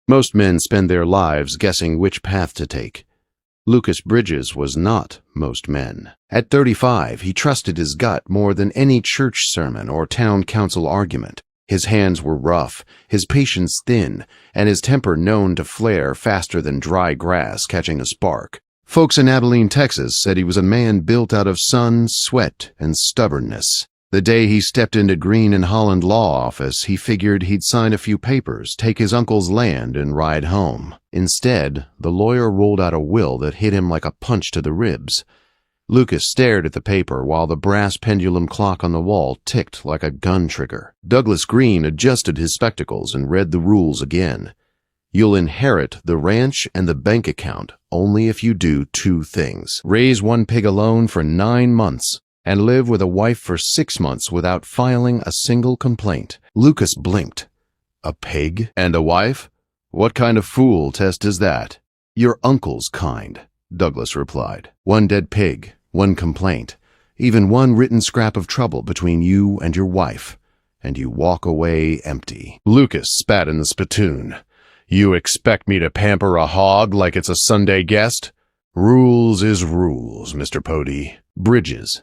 Most men spend their lives guessing which path to take. Lucas Bridges was not most men. At 35, he trusted his gut more than any church sermon or town council argument. His hands were rough, his patience thin, and his temper known to flare faster than dry grass catching a spark. Folks in Abilene, Texas said he was a man built out of sun, sweat, and stubbornness. The day he stepped into Green and Holland law office, he figured he'd sign a few papers, take his uncle's land, and ride home. Instead, the lawyer rolled out a will that hit him like a punch to the ribs. Lucas stared at the paper while the brass pendulum clock on the wall ticked like a gun trigger. Douglas Green adjusted his spectacles and read the rules again. You'll inherit the ranch and the bank account only if you do two things. Raise one pig alone for 9 months and live with a wife for 6 months without filing a single complaint. Lucas blinked. A pig and a wife? What kind of fool test is that? Your uncle's kind, Douglas replied. 1 dead pig, 1 complaint, even 1 written scrap of trouble between you and your wife, and you walk away empty. Lucas spat in the spittoon. You expect me to pamper a hog like it's a Sunday guest? Rules is rules, Mr. Pody. Bridges.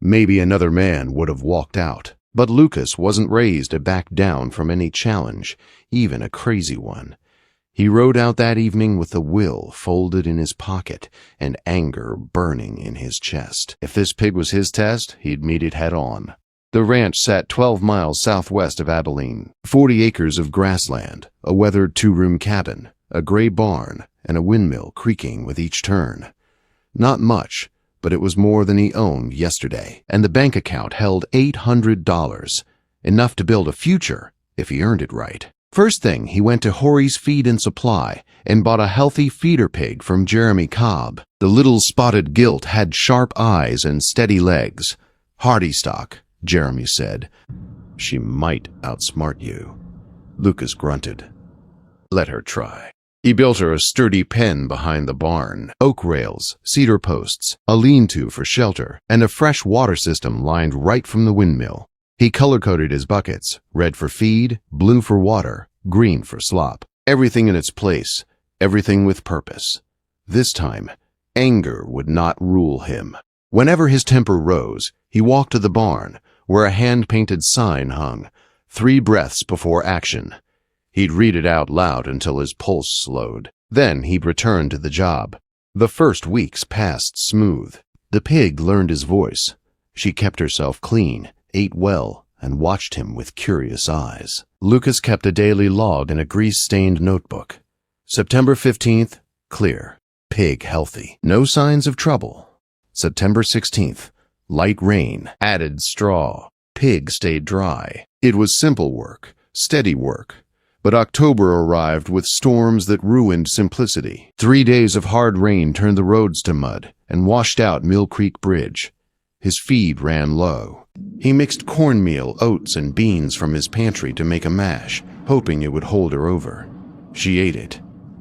Maybe another man would have walked out, but Lucas wasn't raised to back down from any challenge, even a crazy one. He rode out that evening with the will folded in his pocket and anger burning in his chest. If this pig was his test, he'd meet it head on. The ranch sat 12 miles southwest of Abilene, 40 acres of grassland, a weathered 2-room cabin, a gray barn, and a windmill creaking with each turn. Not much, but it was more than he owned yesterday, and the bank account held $800, enough to build a future if he earned it right. First thing, he went to Horry's Feed and Supply and bought a healthy feeder pig from Jeremy Cobb. The little spotted gilt had sharp eyes and steady legs. Hardy stock, Jeremy said. She might outsmart you. Lucas grunted. Let her try. He built her a sturdy pen behind the barn, oak rails, cedar posts, a lean-to for shelter, and a fresh water system lined right from the windmill. He color-coded his buckets, red for feed, blue for water, green for slop. Everything in its place, everything with purpose. This time, anger would not rule him. Whenever his temper rose, he walked to the barn, where a hand-painted sign hung, 3 breaths before action. He'd read it out loud until his pulse slowed. Then he'd return to the job. The first weeks passed smooth. The pig learned his voice. She kept herself clean, ate well, and watched him with curious eyes. Lucas kept a daily log in a grease-stained notebook. September 15th, clear. Pig healthy. No signs of trouble. September 16th, light rain, added straw. Pig stayed dry. It was simple work, steady work. But October arrived with storms that ruined simplicity. 3 days of hard rain turned the roads to mud and washed out Mill Creek Bridge. His feed ran low. He mixed cornmeal, oats, and beans from his pantry to make a mash, hoping it would hold her over. She ate it,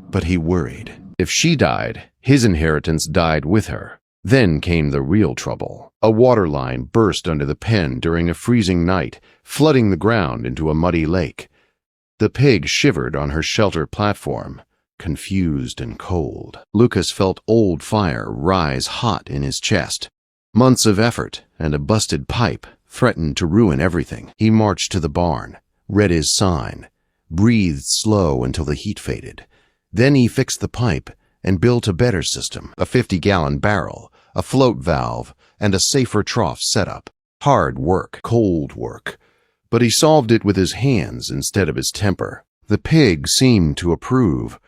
but he worried. If she died, his inheritance died with her. Then came the real trouble. A water line burst under the pen during a freezing night, flooding the ground into a muddy lake. The pig shivered on her shelter platform, confused and cold. Lucas felt old fire rise hot in his chest. Months of effort and a busted pipe threatened to ruin everything. He marched to the barn, read his sign, breathed slow until the heat faded. Then he fixed the pipe and built a better system, a 50-gallon barrel, a float valve, and a safer trough setup. Hard work, cold work. But he solved it with his hands instead of his temper. The pig seemed to approve.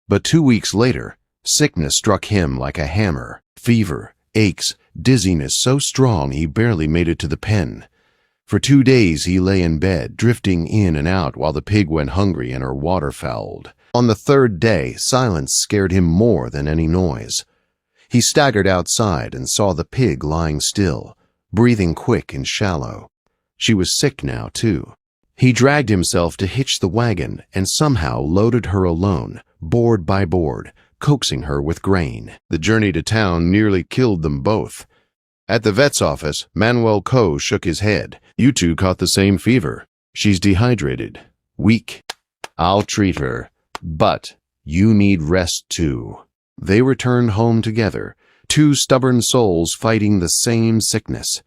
But 2 weeks later, sickness struck him like a hammer. Fever, aches, dizziness so strong he barely made it to the pen. For 2 days he lay in bed, drifting in and out while the pig went hungry and her water fouled. On the 3rd day, silence scared him more than any noise. He staggered outside and saw the pig lying still, breathing quick and shallow. She was sick now, too. He dragged himself to hitch the wagon and somehow loaded her alone, board by board, coaxing her with grain. The journey to town nearly killed them both. At the vet's office, Manuel Coe shook his head. You two caught the same fever. She's dehydrated. Weak. I'll treat her. But you need rest too. They returned home together, two stubborn souls fighting the same sickness.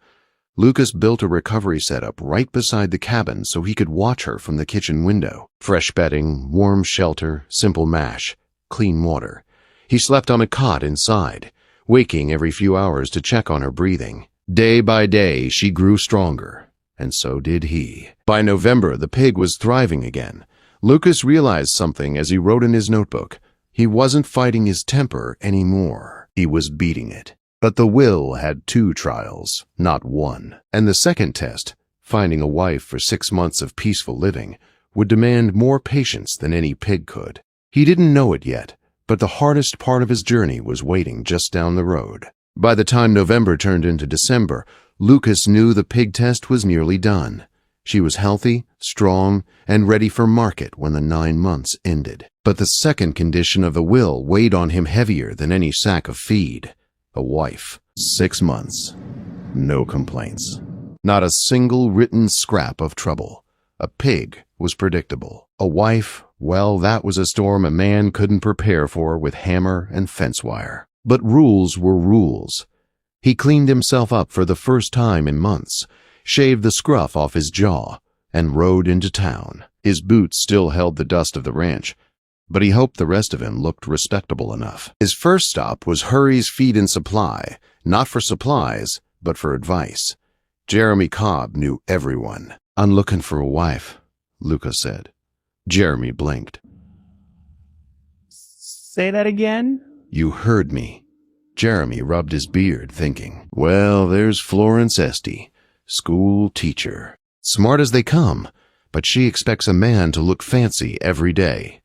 Lucas built a recovery setup right beside the cabin so he could watch her from the kitchen window. Fresh bedding, warm shelter, simple mash, clean water. He slept on a cot inside, waking every few hours to check on her breathing. Day by day, she grew stronger, and so did he. By November, the pig was thriving again. Lucas realized something as he wrote in his notebook. He wasn't fighting his temper anymore. He was beating it. But the will had two trials, not one. And the second test, finding a wife for 6 months of peaceful living, would demand more patience than any pig could. He didn't know it yet, but the hardest part of his journey was waiting just down the road. By the time November turned into December, Lucas knew the pig test was nearly done. She was healthy, strong, and ready for market when the 9 months ended. But the second condition of the will weighed on him heavier than any sack of feed. A wife. 6 months. No complaints. Not a single written scrap of trouble. A pig was predictable. A wife, well, that was a storm a man couldn't prepare for with hammer and fence wire. But rules were rules. He cleaned himself up for the first time in months, shaved the scruff off his jaw, and rode into town. His boots still held the dust of the ranch, but he hoped the rest of him looked respectable enough. His first stop was Hurry's Feed and Supply, not for supplies, but for advice. Jeremy Cobb knew everyone. "I'm looking for a wife," Lucas said. Jeremy blinked. Say that again? "You heard me." Jeremy rubbed his beard, thinking, "Well, there's Florence Estey, school teacher. Smart as they come, but she expects a man to look fancy every day.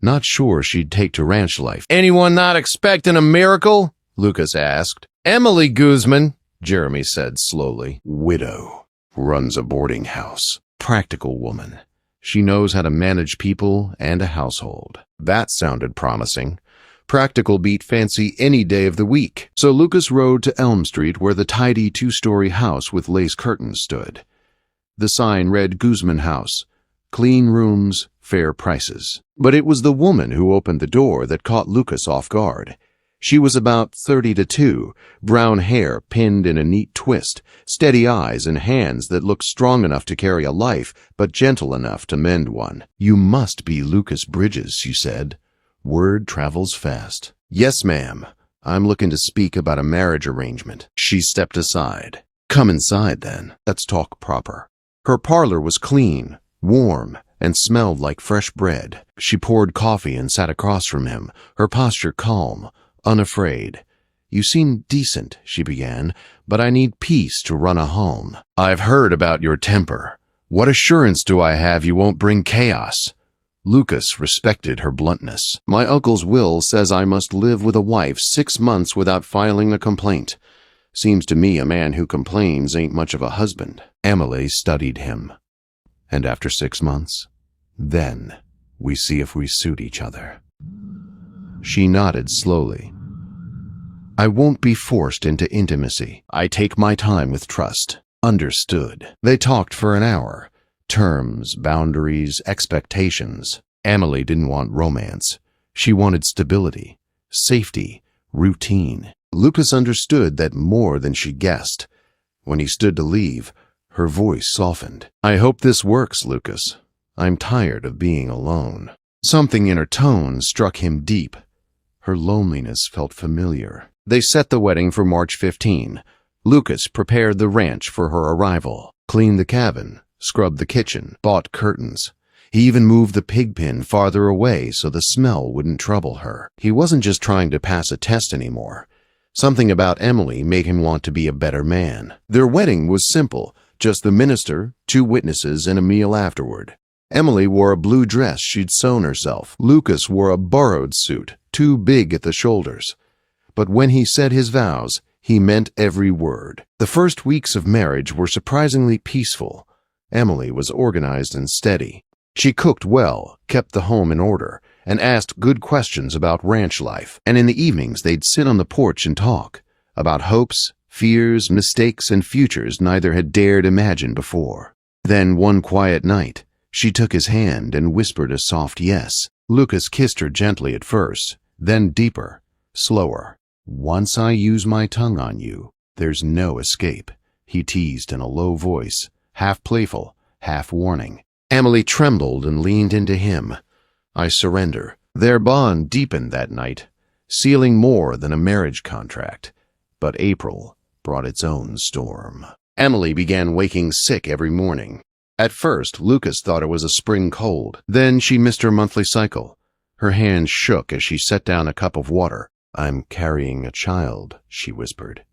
Not sure she'd take to ranch life." "Anyone not expecting a miracle?" Lucas asked. "Emily Guzman," Jeremy said slowly. "Widow. Runs a boarding house. Practical woman. She knows how to manage people and a household." That sounded promising. Practical beat fancy any day of the week. So Lucas rode to Elm Street where the tidy 2-story house with lace curtains stood. The sign read Guzman House. Clean rooms, fair prices. But it was the woman who opened the door that caught Lucas off guard. She was about 32, brown hair pinned in a neat twist, steady eyes and hands that looked strong enough to carry a life, but gentle enough to mend one. "You must be Lucas Bridges," she said. "Word travels fast." "Yes, ma'am. I'm looking to speak about a marriage arrangement." She stepped aside. "Come inside, then. Let's talk proper." Her parlor was clean, warm, and smelled like fresh bread. She poured coffee and sat across from him, her posture calm, unafraid. "You seem decent," she began, "but I need peace to run a home." "I've heard about your temper. What assurance do I have you won't bring chaos?" Lucas respected her bluntness. "My uncle's will says I must live with a wife 6 months without filing a complaint. Seems to me a man who complains ain't much of a husband." Emily studied him. "And after 6 months, then we see if we suit each other." She nodded slowly. "I won't be forced into intimacy. I take my time with trust." Understood. They talked for an hour. Terms, boundaries, expectations. Emily didn't want romance. She wanted stability, safety, routine. Lucas understood that more than she guessed. When he stood to leave, her voice softened. "I hope this works, Lucas. I'm tired of being alone." Something in her tone struck him deep. Her loneliness felt familiar. They set the wedding for March 15. Lucas prepared the ranch for her arrival, cleaned the cabin, scrubbed the kitchen, bought curtains. He even moved the pig pen farther away so the smell wouldn't trouble her. He wasn't just trying to pass a test anymore. Something about Emily made him want to be a better man. Their wedding was simple, just the minister, 2 witnesses, and a meal afterward. Emily wore a blue dress she'd sewn herself. Lucas wore a borrowed suit, too big at the shoulders. But when he said his vows, he meant every word. The first weeks of marriage were surprisingly peaceful. Emily was organized and steady. She cooked well, kept the home in order, and asked good questions about ranch life. And in the evenings, they'd sit on the porch and talk about hopes, fears, mistakes, and futures neither had dared imagine before. Then one quiet night, she took his hand and whispered a soft yes. Lucas kissed her gently at first, then deeper, slower. "Once I use my tongue on you, there's no escape," he teased in a low voice, half playful, half warning. Emily trembled and leaned into him. "I surrender." Their bond deepened that night, sealing more than a marriage contract. But April brought its own storm. Emily began waking sick every morning. At first, Lucas thought it was a spring cold. Then she missed her monthly cycle. Her hands shook as she set down a cup of water. "I'm carrying a child," she whispered.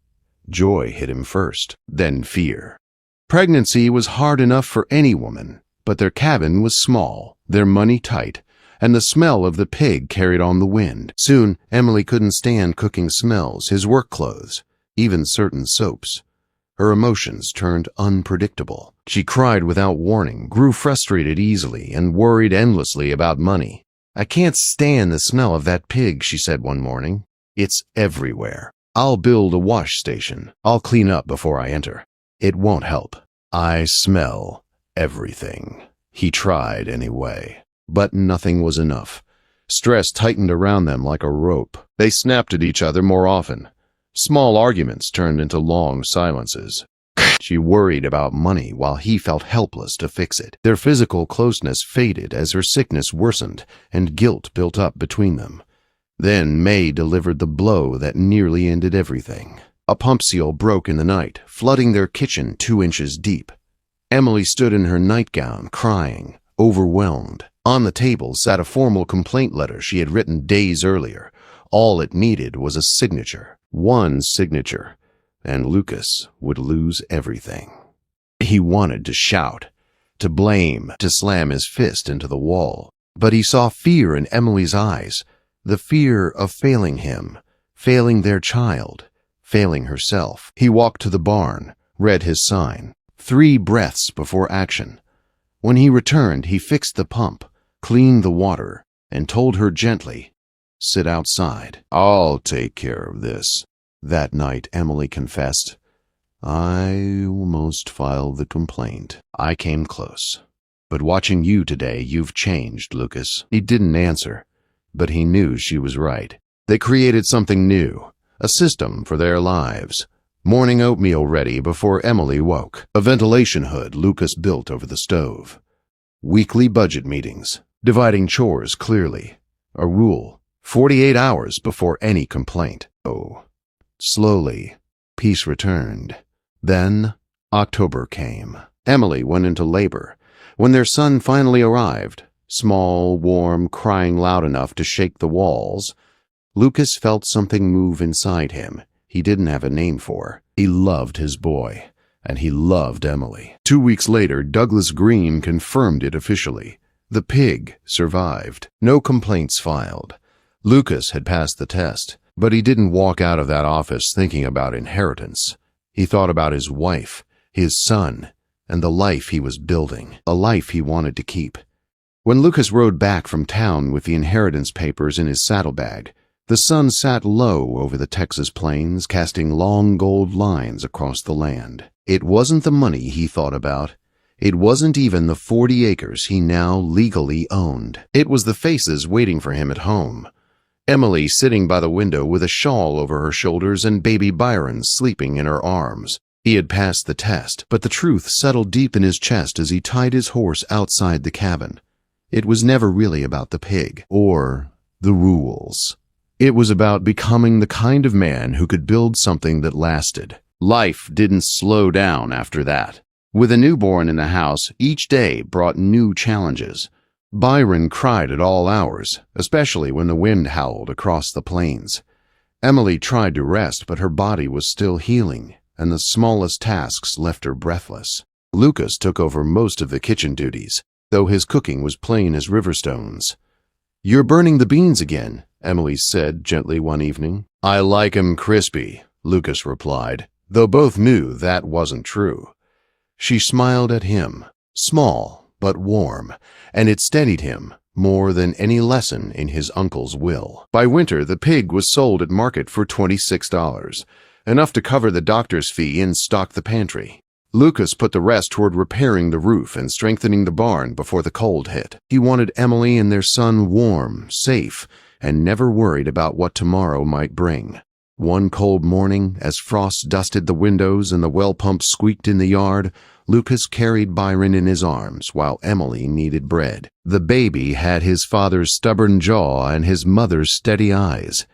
Joy hit him first, then fear. Pregnancy was hard enough for any woman, but their cabin was small, their money tight, and the smell of the pig carried on the wind. Soon, Emily couldn't stand cooking smells, his work clothes, even certain soaps. Her emotions turned unpredictable. She cried without warning, grew frustrated easily, and worried endlessly about money. "I can't stand the smell of that pig," she said one morning. "It's everywhere. I'll build a wash station. I'll clean up before I enter. It won't help. I smell everything." He tried anyway. But nothing was enough. Stress tightened around them like a rope. They snapped at each other more often. Small arguments turned into long silences. She worried about money while he felt helpless to fix it. Their physical closeness faded as her sickness worsened and guilt built up between them. Then May delivered the blow that nearly ended everything. A pump seal broke in the night, flooding their kitchen 2 inches deep. Emily stood in her nightgown, crying, overwhelmed. On the table sat a formal complaint letter she had written days earlier. All it needed was a signature. One signature, and Lucas would lose everything. He wanted to shout, to blame, to slam his fist into the wall. But he saw fear in Emily's eyes, the fear of failing him, failing their child, failing herself. He walked to the barn, read his sign. 3 breaths before action. When he returned, he fixed the pump, cleaned the water, and told her gently, "Sit outside. I'll take care of this." That night, Emily confessed, "I almost filed the complaint. I came close. But watching you today, you've changed, Lucas." He didn't answer, but he knew she was right. They created something new, a system for their lives. Morning oatmeal ready before Emily woke. A ventilation hood Lucas built over the stove. Weekly budget meetings, dividing chores clearly. A rule, 48 hours before any complaint. Oh. Slowly, peace returned. Then, October came. Emily went into labor. When their son finally arrived, small, warm, crying loud enough to shake the walls, Lucas felt something move inside him he didn't have a name for. He loved his boy, and he loved Emily. 2 weeks later, Douglas Green confirmed it officially. The pig survived. No complaints filed. Lucas had passed the test, but he didn't walk out of that office thinking about inheritance. He thought about his wife, his son, and the life he was building, a life he wanted to keep. When Lucas rode back from town with the inheritance papers in his saddlebag, the sun sat low over the Texas plains, casting long gold lines across the land. It wasn't the money he thought about. It wasn't even the 40 acres he now legally owned. It was the faces waiting for him at home. Emily sitting by the window with a shawl over her shoulders and baby Byron sleeping in her arms. He had passed the test, but the truth settled deep in his chest as he tied his horse outside the cabin. It was never really about the pig or the rules. It was about becoming the kind of man who could build something that lasted. Life didn't slow down after that. With a newborn in the house, each day brought new challenges. Byron cried at all hours, especially when the wind howled across the plains. Emily tried to rest, but her body was still healing, and the smallest tasks left her breathless. Lucas took over most of the kitchen duties, though his cooking was plain as river stones. "You're burning the beans again," Emily said gently one evening. "I like 'em crispy," Lucas replied, though both knew that wasn't true. She smiled at him, small but warm, and it steadied him more than any lesson in his uncle's will. By winter, the pig was sold at market for $26, enough to cover the doctor's fee and stock the pantry. Lucas put the rest toward repairing the roof and strengthening the barn before the cold hit. He wanted Emily and their son warm, safe, and never worried about what tomorrow might bring. One cold morning, as frost dusted the windows and the well pump squeaked in the yard, Lucas carried Byron in his arms while Emily kneaded bread. The baby had his father's stubborn jaw and his mother's steady eyes.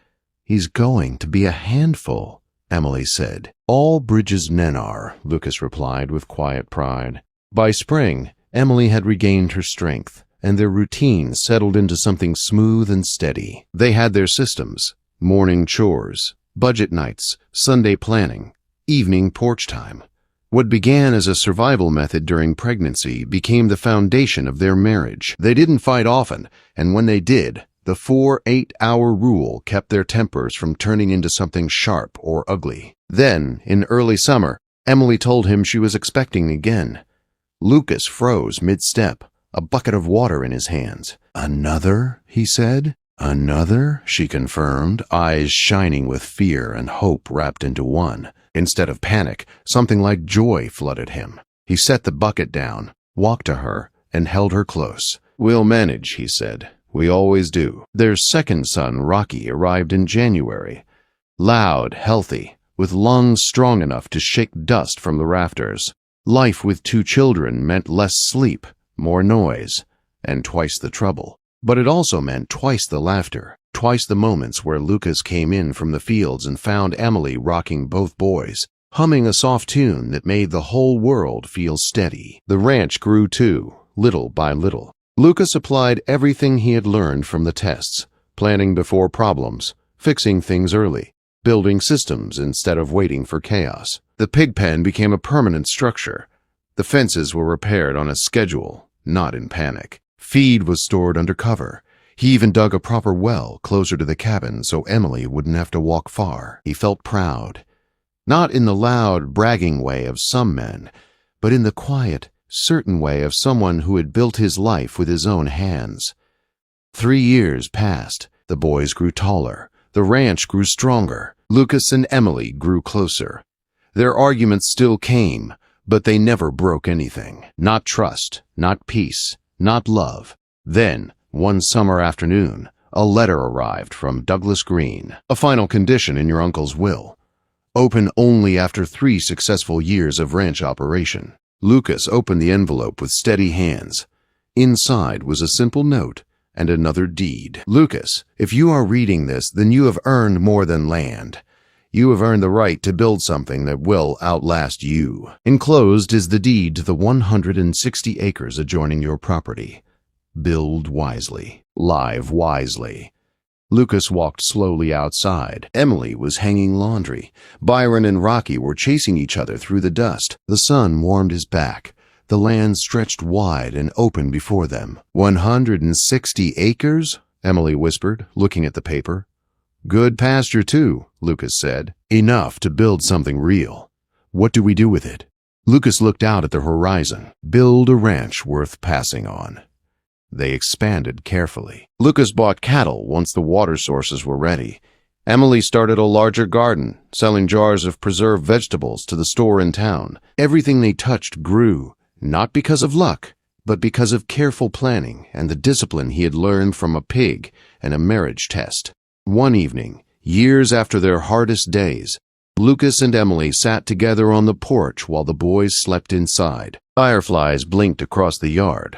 "He's going to be a handful," Emily said. "All Bridges' men are," Lucas replied with quiet pride. By spring, Emily had regained her strength, and their routine settled into something smooth and steady. They had their systems: morning chores, budget nights, Sunday planning, evening porch time. What began as a survival method during pregnancy became the foundation of their marriage. They didn't fight often, and when they did, the 4 8-hour rule kept their tempers from turning into something sharp or ugly. Then, in early summer, Emily told him she was expecting again. Lucas froze mid-step, a bucket of water in his hands. "Another?" he said. "Another?" she confirmed, eyes shining with fear and hope wrapped into one. Instead of panic, something like joy flooded him. He set the bucket down, walked to her, and held her close. "We'll manage," he said. "We always do." Their second son, Rocky, arrived in January. Loud, healthy, with lungs strong enough to shake dust from the rafters. Life with 2 children meant less sleep, more noise, and twice the trouble. But it also meant twice the laughter, twice the moments where Lucas came in from the fields and found Emily rocking both boys, humming a soft tune that made the whole world feel steady. The ranch grew too, little by little. Lucas applied everything he had learned from the tests: planning before problems, fixing things early, building systems instead of waiting for chaos. The pig pen became a permanent structure. The fences were repaired on a schedule, not in panic. Feed was stored under cover. He even dug a proper well closer to the cabin so Emily wouldn't have to walk far. He felt proud, not in the loud, bragging way of some men, but in the quiet, certain way of someone who had built his life with his own hands. 3 years passed. The boys grew taller. The ranch grew stronger. Lucas and Emily grew closer. Their arguments still came, but they never broke anything. Not trust, not peace, not love. Then, one summer afternoon, a letter arrived from Douglas Green. "A final condition in your uncle's will. Open only after 3 successful years of ranch operation." Lucas opened the envelope with steady hands. Inside was a simple note and another deed. "Lucas, if you are reading this, then you have earned more than land. You have earned the right to build something that will outlast you. Enclosed is the deed to the 160 acres adjoining your property. Build wisely. Live wisely." Lucas walked slowly outside. Emily was hanging laundry. Byron and Rocky were chasing each other through the dust. The sun warmed his back. The land stretched wide and open before them. 160 acres? Emily whispered, looking at the paper. "Good pasture, too," Lucas said. "Enough to build something real. What do we do with it?" Lucas looked out at the horizon. Build a ranch worth passing on. They expanded carefully. Lucas bought cattle once the water sources were ready. Emily started a larger garden, selling jars of preserved vegetables to the store in town. Everything they touched grew, not because of luck, but because of careful planning and the discipline he had learned from a pig and a marriage test. One evening, years after their hardest days, Lucas and Emily sat together on the porch while the boys slept inside. Fireflies blinked across the yard.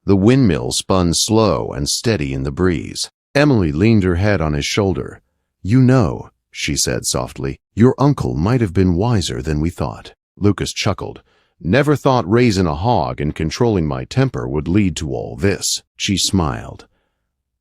The windmill spun slow and steady in the breeze. Emily leaned her head on his shoulder. "You know," she said softly, "your uncle might have been wiser than we thought." Lucas chuckled. "Never thought raising a hog and controlling my temper would lead to all this." She smiled.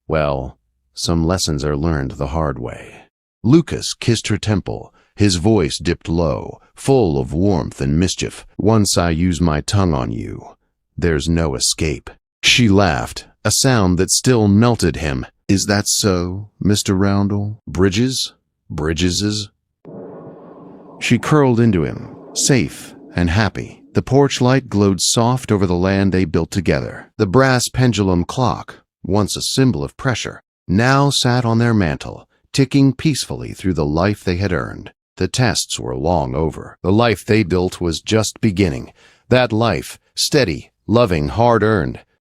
"Well, some lessons are learned the hard way." Lucas kissed her temple. His voice dipped low, full of warmth and mischief. "Once I use my tongue on you, there's no escape." She laughed, a sound that still melted him. "Is that so, Mr. Roundel? Bridges's?" She curled into him, safe and happy. The porch light glowed soft over the land they built together. The brass pendulum clock, once a symbol of pressure, now sat on their mantel, ticking peacefully through the life they had earned. The tests were long over. The life they built was just beginning. That life, steady, loving, hard-earned,